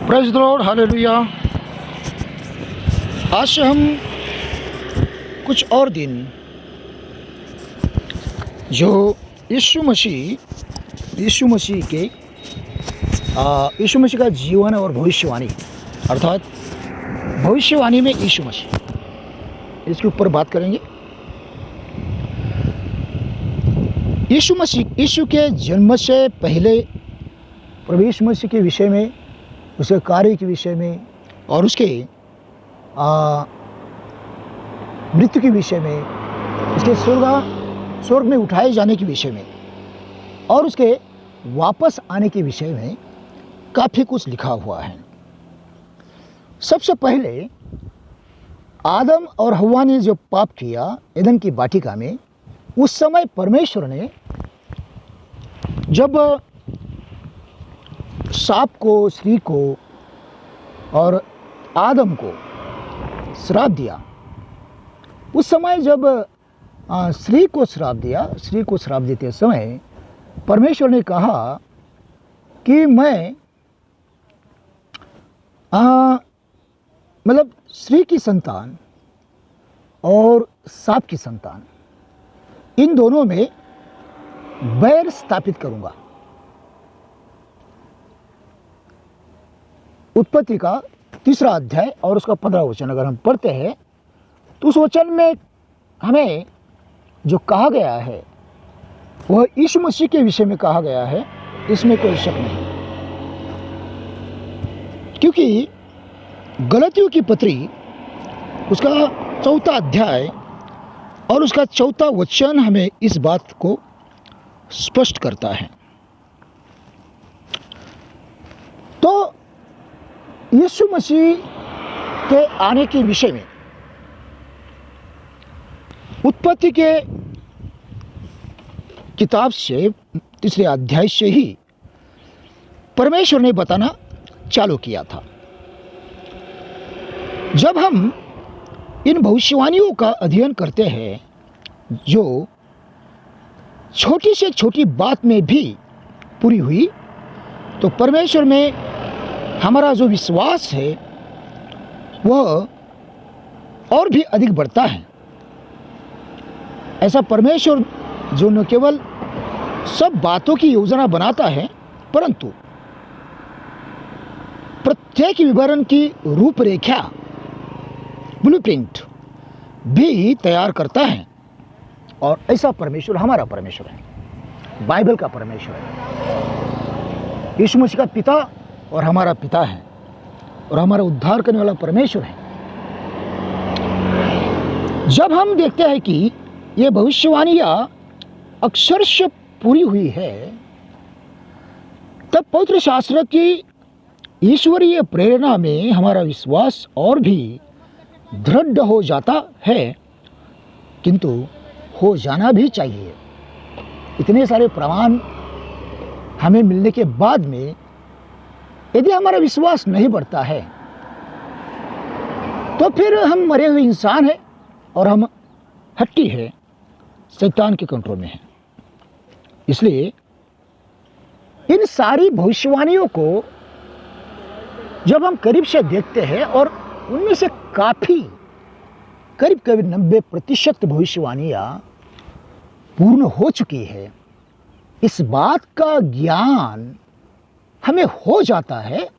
Praise the Lord, hallelujah. आज से हम कुछ और दिन जो यीशु मसीह का जीवन और भविष्यवाणी, अर्थात भविष्यवाणी में यीशु मसीह, इसके ऊपर बात करेंगे। यीशु के जन्म से पहले प्रभु यीशु मसीह के विषय में, उसके कार्य के विषय में और उसके मृत्यु के विषय में, उसके स्वर्ग में उठाए जाने के विषय में और उसके वापस आने के विषय में काफ़ी कुछ लिखा हुआ है। सबसे पहले आदम और हव्वा ने जो पाप किया एदन की वाटिका में, उस समय परमेश्वर ने जब सांप को, स्त्री को और आदम को श्राप दिया, उस समय जब स्त्री को श्राप देते समय परमेश्वर ने कहा कि मैं मतलब स्त्री की संतान और सांप की संतान, इन दोनों में बैर स्थापित करूंगा। उत्पत्ति का 3 अध्याय और उसका 15 वचन अगर हम पढ़ते हैं तो उस वचन में हमें जो कहा गया है वह यीशु मसीह के विषय में कहा गया है, इसमें कोई शक नहीं। क्योंकि गलतियों की पत्री उसका 4 अध्याय और उसका 4 वचन हमें इस बात को स्पष्ट करता है। तो यीशु मसीह के आने के विषय में उत्पत्ति के किताब से 3 अध्याय से ही परमेश्वर ने बताना चालू किया था। जब हम इन भविष्यवाणियों का अध्ययन करते हैं जो छोटी से छोटी बात में भी पूरी हुई, तो परमेश्वर में हमारा जो विश्वास है वह और भी अधिक बढ़ता है। ऐसा परमेश्वर जो न केवल सब बातों की योजना बनाता है परंतु प्रत्येक विवरण की रूपरेखा, ब्लूप्रिंट भी तैयार करता है। और ऐसा परमेश्वर हमारा परमेश्वर है, बाइबल का परमेश्वर है, यीशु मसीह का पिता और हमारा पिता है और हमारा उद्धार करने वाला परमेश्वर है। जब हम देखते हैं कि ये भविष्यवाणियां अक्षरशः पूरी हुई है, तब पवित्र शास्त्र की ईश्वरीय प्रेरणा में हमारा विश्वास और भी दृढ़ हो जाता है, किंतु हो जाना भी चाहिए। इतने सारे प्रमाण हमें मिलने के बाद में यदि हमारा विश्वास नहीं बढ़ता है तो फिर हम मरे हुए इंसान हैं और हम हट्टी है, शैतान के कंट्रोल में है। इसलिए इन सारी भविष्यवाणियों को जब हम करीब से देखते हैं और उनमें से करीब 90% भविष्यवाणियां पूर्ण हो चुकी है, इस बात का ज्ञान हमें हो जाता है,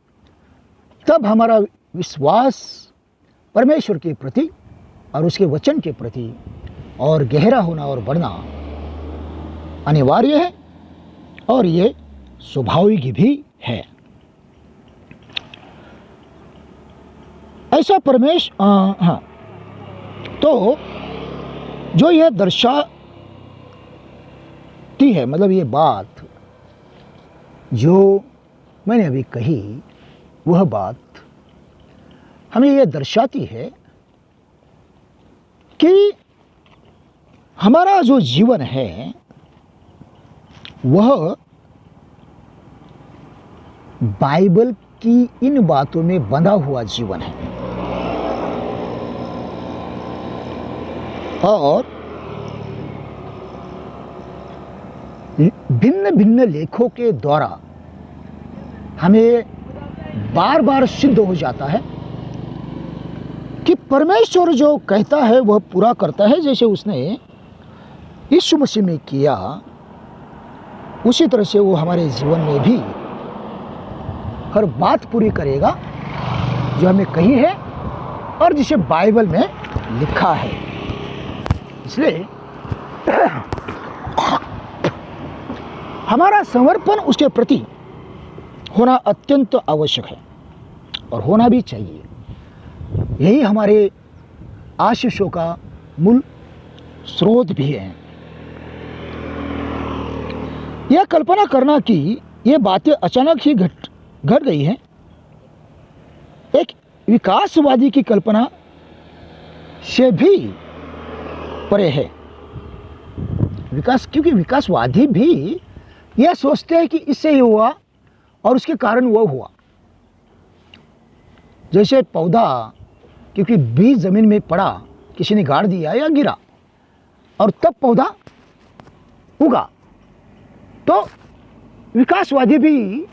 तब हमारा विश्वास परमेश्वर के प्रति और उसके वचन के प्रति और गहरा होना और बढ़ना अनिवार्य है और ये स्वाभाविक भी है। ऐसा हाँ, तो जो यह दर्शाती है, मतलब ये बात जो मैंने अभी कही, वह बात हमें यह दर्शाती है कि हमारा जो जीवन है वह बाइबल की इन बातों में बंधा हुआ जीवन है और भिन्न भिन्न लेखों के द्वारा हमें बार बार सिद्ध हो जाता है कि परमेश्वर जो कहता है वह पूरा करता है। जैसे उसने यीशु मसीह में किया, उसी तरह से वो हमारे जीवन में भी हर बात पूरी करेगा जो हमें कही है और जिसे बाइबल में लिखा है। इसलिए हमारा समर्पण उसके प्रति होना अत्यंत आवश्यक है और होना भी चाहिए। यही हमारे आशीषों का मूल स्रोत भी है। यह कल्पना करना कि ये बातें अचानक ही घट गई हैं, एक विकासवादी की कल्पना से भी परे है। क्योंकि विकासवादी भी यह सोचते हैं कि इससे ये हुआ और उसके कारण वो हुआ। जैसे पौधा क्योंकि बीज जमीन में पड़ा, किसी ने गाड़ दिया या गिरा और तब पौधा उगा, तो विकासवादी भी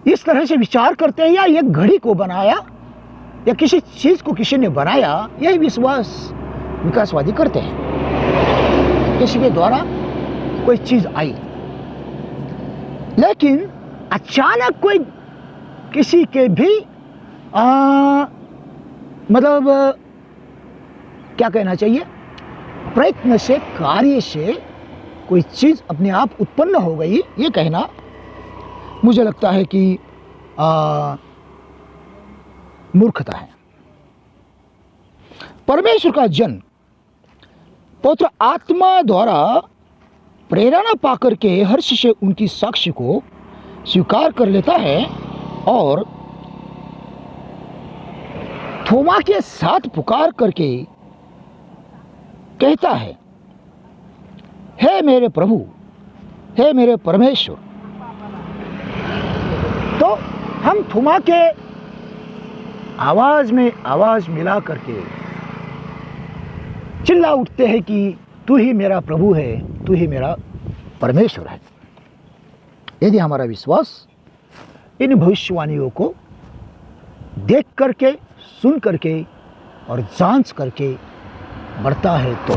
इस तरह से विचार करते हैं, या एक घड़ी को बनाया या किसी चीज को किसी ने बनाया, यही विश्वास विकासवादी करते हैं। किसी के द्वारा कोई चीज आई, लेकिन अचानक कोई किसी के भी मतलब क्या कहना चाहिए, प्रयत्न से, कार्य से कोई चीज अपने आप उत्पन्न हो गई, ये कहना मुझे लगता है कि मूर्खता है। परमेश्वर का जन पवित्र आत्मा द्वारा प्रेरणा पाकर के हर्ष से उनकी साक्ष्य को स्वीकार कर लेता है और थोमा के साथ पुकार करके कहता है, हे मेरे प्रभु, हे मेरे परमेश्वर। तो हम थोमा के आवाज में आवाज मिला करके चिल्ला उठते हैं कि तू ही मेरा प्रभु है, तू ही मेरा परमेश्वर है। यदि हमारा विश्वास इन भविष्यवाणियों को देख करके, सुन करके और जांच करके बढ़ता है, तो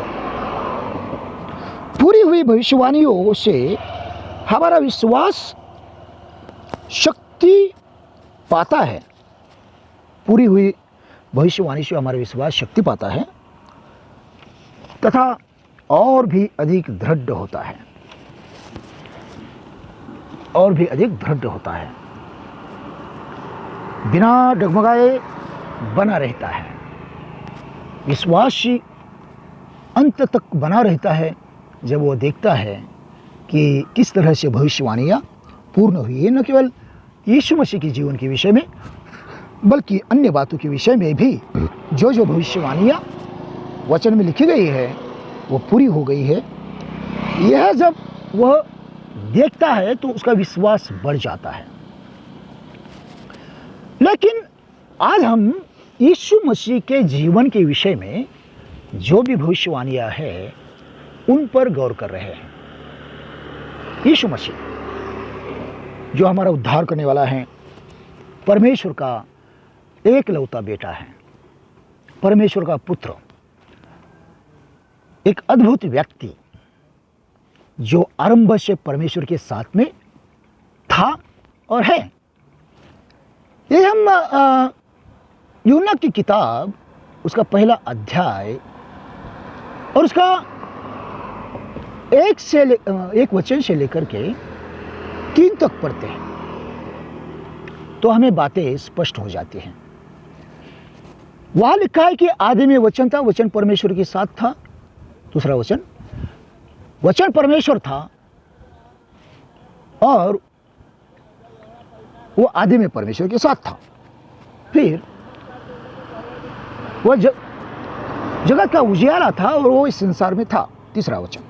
पूरी हुई भविष्यवाणियों से हमारा विश्वास शक्ति पाता है। पूरी हुई भविष्यवाणी से हमारा विश्वास शक्ति पाता है तथा और भी अधिक दृढ़ होता है, और भी अधिक दृढ़ होता है, बिना डगमगाए बना रहता है। विश्वासी अंत तक बना रहता है जब वो देखता है कि किस तरह से भविष्यवाणियाँ पूर्ण हुई है, न केवल यीशु मसीह के जीवन के विषय में बल्कि अन्य बातों के विषय में भी जो जो भविष्यवाणियाँ वचन में लिखी गई है वो पूरी हो गई है। यह जब वह देखता है तो उसका विश्वास बढ़ जाता है। लेकिन आज हम यीशु मसीह के जीवन के विषय में जो भी भविष्यवाणियाँ हैं उन पर गौर कर रहे हैं। यीशु मसीह जो हमारा उद्धार करने वाला है, परमेश्वर का एकलौता बेटा है, परमेश्वर का पुत्र, एक अद्भुत व्यक्ति जो आरंभ से परमेश्वर के साथ में था और है। ये हम यूहन्ना की किताब उसका पहला अध्याय और उसका एक वचन से लेकर के 3 तक पढ़ते हैं तो हमें बातें स्पष्ट हो जाती हैं। वहां लिखा है कि आदि में वचन था, वचन परमेश्वर के साथ था। दूसरा वचन, वचन परमेश्वर था और वो आदि में परमेश्वर के साथ था। फिर वह जगत का उजियारा था और वो इस संसार में था। तीसरा वचन।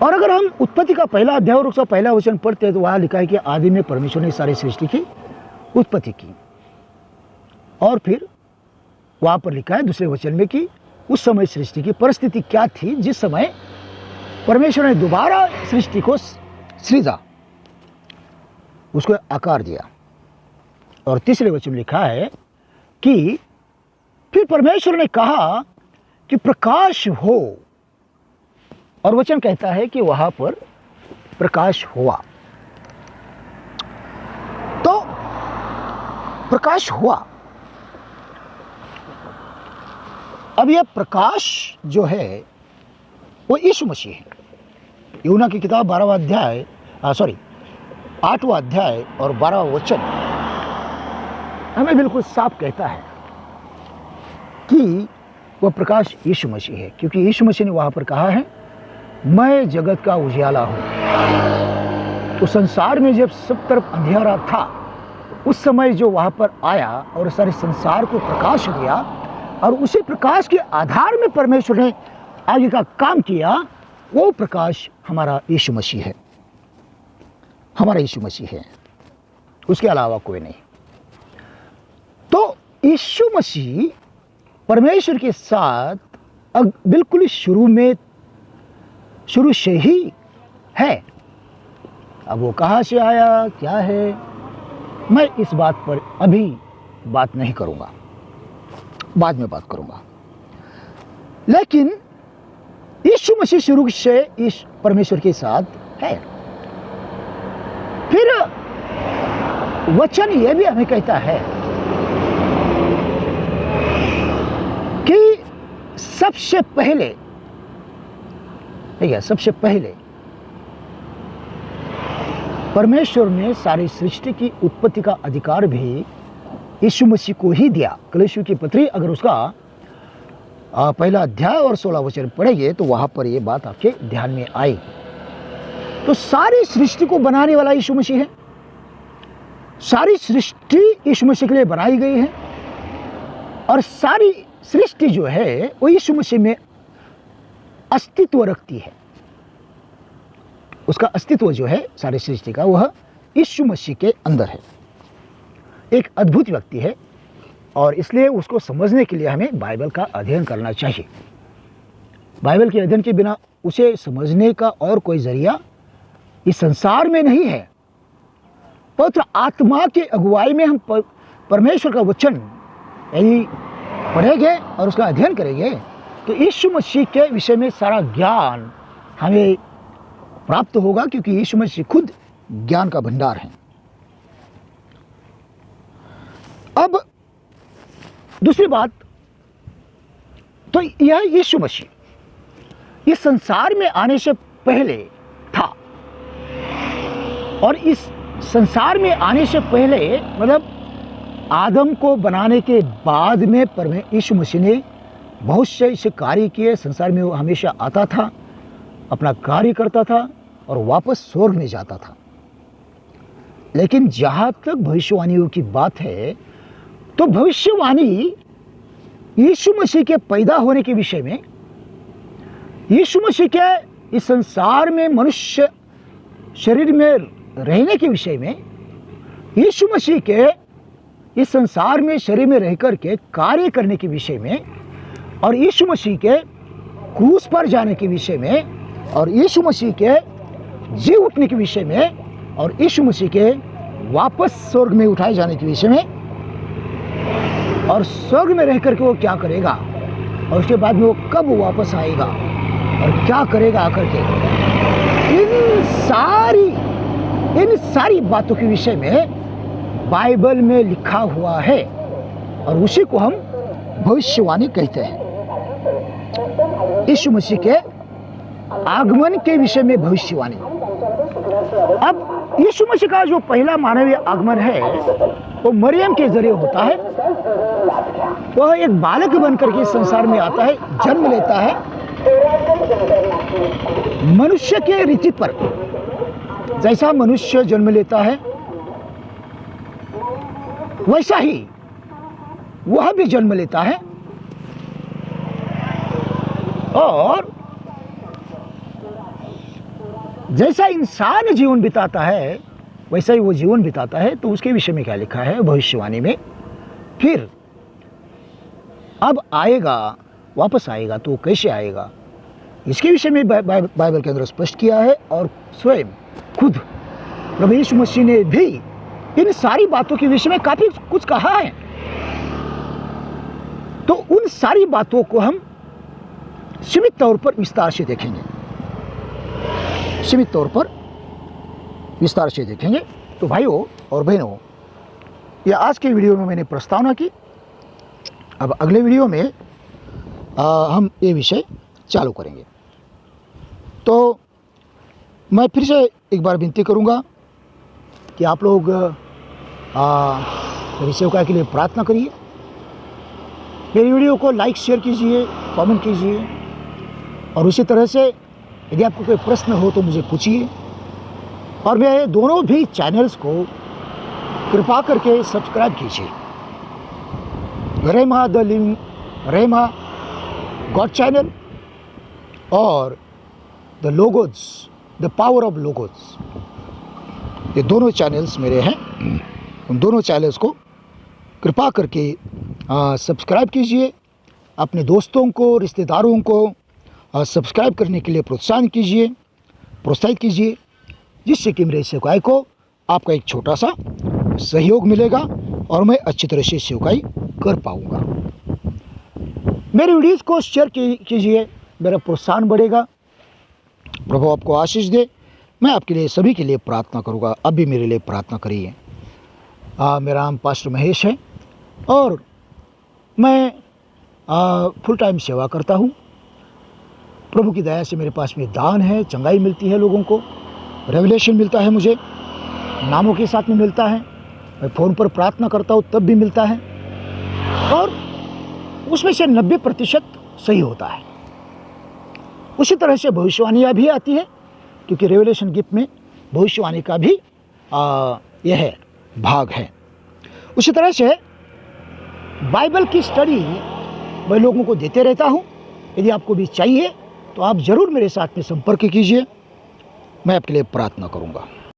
और अगर हम उत्पत्ति का पहला अध्याय और उसका पहला वचन पढ़ते हैं तो वहां लिखा है कि आदि में परमेश्वर ने सारी सृष्टि की उत्पत्ति की। और फिर वहां पर लिखा है दूसरे वचन में कि उस समय सृष्टि की परिस्थिति क्या थी जिस समय परमेश्वर ने दोबारा सृष्टि को सृजा, उसको आकार दिया। और तीसरे वचन में लिखा है कि फिर परमेश्वर ने कहा कि प्रकाश हो, और वचन कहता है कि वहां पर प्रकाश हुआ। तो प्रकाश हुआ। अब यह प्रकाश जो है वो यीशु मसीह है। यूहन्ना की किताब 8वां अध्याय और 12वां वचन हमें बिल्कुल साफ कहता है कि वह प्रकाश यीशु मसीह है, क्योंकि यीशु मसीह ने वहां पर कहा है, मैं जगत का उजियाला हूं। तो संसार में जब सब तरफ अंधेरा था, उस समय जो वहां पर आया और सारे संसार को प्रकाश दिया, और उसी प्रकाश के आधार में परमेश्वर ने आगे का काम किया, वो प्रकाश हमारा यीशु मसीह है, हमारा यीशु मसीह है, उसके अलावा कोई नहीं। तो यीशु मसीह परमेश्वर के साथ बिल्कुल शुरू से ही है। अब वो कहाँ से आया, क्या है, मैं इस बात पर अभी बात नहीं करूंगा, बाद में बात करूंगा। लेकिन यीशु मसीह शुरू से इस परमेश्वर के साथ है। फिर वचन ये भी हमें कहता है कि सबसे पहले, ठीक है, सबसे पहले परमेश्वर ने सारी सृष्टि की उत्पत्ति का अधिकार भी यीशु मसीह को ही दिया। कलीसियों की पत्री अगर उसका पहला अध्याय और 16 वचन पढ़ेंगे तो वहां पर यह बात आपके ध्यान में आई। तो सारी सृष्टि को बनाने वाला यीशु मसीह है। सारी सृष्टि यीशु मसीह के लिए बनाई गई है, और सारी सृष्टि जो है वो यीशु मसीह में अस्तित्व रखती है। उसका अस्तित्व जो है सारी सृष्टि का, वह यीशु मसीह के अंदर है। एक अद्भुत व्यक्ति है, और इसलिए उसको समझने के लिए हमें बाइबल का अध्ययन करना चाहिए। बाइबल के अध्ययन के बिना उसे समझने का और कोई जरिया इस संसार में नहीं है। पवित्र आत्मा की अगुवाई में हम परमेश्वर का वचन यदि पढ़ेंगे और उसका अध्ययन करेंगे तो यीशु मसीह के विषय में सारा ज्ञान हमें प्राप्त होगा, क्योंकि यीशु मसीह खुद ज्ञान का भंडार है। अब दूसरी बात, तो यह यीशु मसीह इस संसार में आने से पहले था, और इस संसार में आने से पहले मतलब आदम को बनाने के बाद में यीशु मसीह ने बहुत से ऐसे कार्य किए। संसार में वो हमेशा आता था, अपना कार्य करता था और वापस स्वर्ग में जाता था। लेकिन जहाँ तक भविष्यवाणियों की बात है, तो भविष्यवाणी यीशु मसीह के पैदा होने के विषय में, यीशु मसीह के इस संसार में मनुष्य शरीर में रहने के विषय में, यीशु मसीह के इस संसार में शरीर में रह कर के कार्य करने के विषय में, और यीशु मसीह के क्रूस पर जाने के विषय में, और यीशु मसीह के जी उठने के विषय में, और यीशु मसीह के वापस स्वर्ग में उठाए जाने के विषय में, और स्वर्ग में रह कर के वो क्या करेगा, और उसके बाद में वो कब वापस आएगा और क्या करेगा आकर के, इन सारी बातों के विषय में बाइबल में लिखा हुआ है, और उसी को हम भविष्यवाणी कहते हैं। यीशु मसीह के आगमन के विषय में भविष्यवाणी। अब यीशु मसीह का जो पहला मानवीय आगमन है वो मरियम के जरिए होता है। वह एक बालक बनकर के संसार में आता है, जन्म लेता है मनुष्य के रीति पर। जैसा मनुष्य जन्म लेता है वैसा ही वह भी जन्म लेता है, और जैसा इंसान जीवन बिताता है वैसा ही वो जीवन बिताता है। तो उसके विषय में क्या लिखा है भविष्यवाणी में, फिर अब आएगा, वापस आएगा तो कैसे आएगा, इसके विषय में बाइबल के अंदर स्पष्ट किया है। और स्वयं खुद प्रभु यीशु मसीह ने भी इन सारी बातों के विषय में काफी कुछ कहा है। तो उन सारी बातों को हम सीमित तौर पर विस्तार से देखेंगे, सीमित तौर पर विस्तार से देखेंगे। तो भाइयों और बहनों, यह आज के वीडियो में मैंने प्रस्तावना की। अब अगले वीडियो में हम ये विषय चालू करेंगे। तो मैं फिर से एक बार विनती करूंगा कि आप लोग मेरी सेवकाई के लिए प्रार्थना करिए, मेरी वीडियो को लाइक शेयर कीजिए, कमेंट कीजिए, और उसी तरह से यदि आपको कोई प्रश्न हो तो मुझे पूछिए। और मेरे दोनों भी चैनल्स को कृपा करके सब्सक्राइब कीजिए। रेमा द लिविंग रेमा गॉड चैनल और the logos the power of logos, ये दोनों चैनल्स मेरे हैं। उन दोनों चैनल्स को कृपा करके सब्सक्राइब कीजिए, अपने दोस्तों को, रिश्तेदारों को सब्सक्राइब करने के लिए प्रोत्साहित कीजिए, जिससे कि मेरे सेवकाई को आपका एक छोटा सा सहयोग मिलेगा और मैं अच्छी तरह से सेवकाई कर पाऊंगा। मेरी वीडियोस को शेयर कीजिए, मेरा प्रोत्साहन बढ़ेगा। प्रभु आपको आशीष दे। मैं आपके लिए, सभी के लिए प्रार्थना करूंगा। अब भी मेरे लिए प्रार्थना करिए। मेरा नाम पास्टर महेश है और मैं फुल टाइम सेवा करता हूं। प्रभु की दया से मेरे पास में दान है, चंगाई मिलती है लोगों को, रेवलेशन मिलता है, मुझे नामों के साथ में मिलता है। मैं फ़ोन पर प्रार्थना करता हूँ तब भी मिलता है, और उसमें से 90% सही होता है। उसी तरह से भविष्यवाणियाँ भी आती है, क्योंकि रेवलेशन गिफ्ट में भविष्यवाणी का भी यह भाग है। उसी तरह से बाइबल की स्टडी मैं लोगों को देते रहता हूँ। यदि आपको भी चाहिए तो आप ज़रूर मेरे साथ में संपर्क कीजिए, मैं आपके लिए प्रार्थना करूँगा।